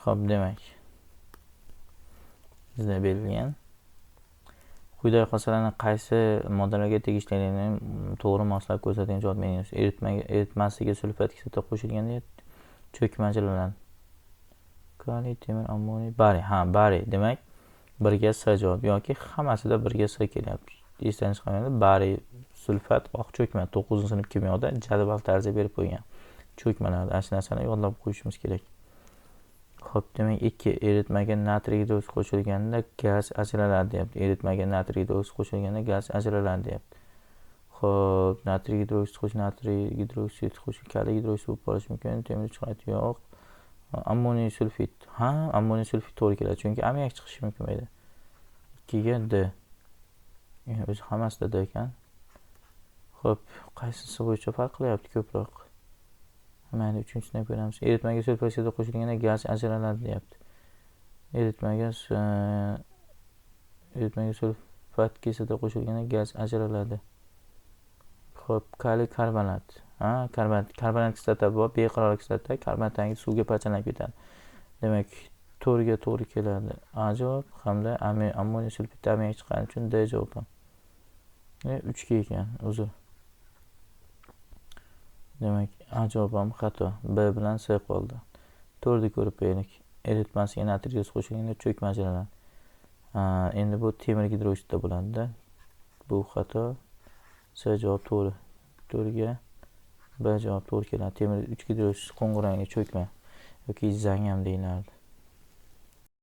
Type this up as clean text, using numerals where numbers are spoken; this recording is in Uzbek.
Xo'p, demak, bizda berilgan quyidagi xossalaning qaysi moddalarga tegishliligini to'g'ri moslab ko'rsatgan javob beriniz. Eritmasiga sulfat kislota qo'shilganda cho'kmachilanadi. Kaliy, temir, ammoniy, bariy. Bariy. Demak, 1 ga S javob yoki hammasida 1 ga S kelyapti. Esdan chiqarmanglar. Bariy sulfat oq cho'kma 9-sinf kimyoda jadval tarzida berib qo'ygan. Cho'kmalar, ana shu narsalarni yodlab qo'yishimiz kerak. Xo'p, demak 2 eritmaga natriy gidroksid qo'shilganda gaz ajraladi deyapti. Eritmaga natriy gidroksid qo'shilganda gaz ajraladi deyapti. Xo'p, natriy gidroksid qo'shib kaliy gidroksid bo'lib qolishi mumkin. Temir chiqadi yo'q. Ammoniy sulfit. Ammoniy sulfit to'g'ri keladi, chunki amonyak chiqishi mumkin edi. 2 ga D. O'zi hammasida D ekan. Xo'p, qaysisi bo'yicha farq qilyapti ko'proq? Mana 3-sini ko'ramiz. Eritmaga sulfat kislota qo'shilganda gaz ajraladi deyapti. Eritmaga sulfat kislota qo'shilganda gaz ajraladi. Xo'p, kaliy karbonat. Karbonat kislota bor, beqaror kislota, karbonatdan suvga parchalanib ketadi. Demak, 4 ga to'g'ri keladi. A javob hamda ammoniy sulfit amonyak chiqqani uchun D javob ham. 3 ga ekan, uzr. Demak, A javob ham xato. B bilan C qoldi. 4ni ko'rib qo'yaylik. Eritmasiga natriy gaz qo'shilganda cho'kma ajraladi. Endi bu temir gidroksidda bo'ladi-da. Bu xato. C javob to'g'ri. 4 ga B javob to'g'ri keladi. Temir 3 gidroksid qo'ng'irangli cho'kma yoki zang ham deyiladi.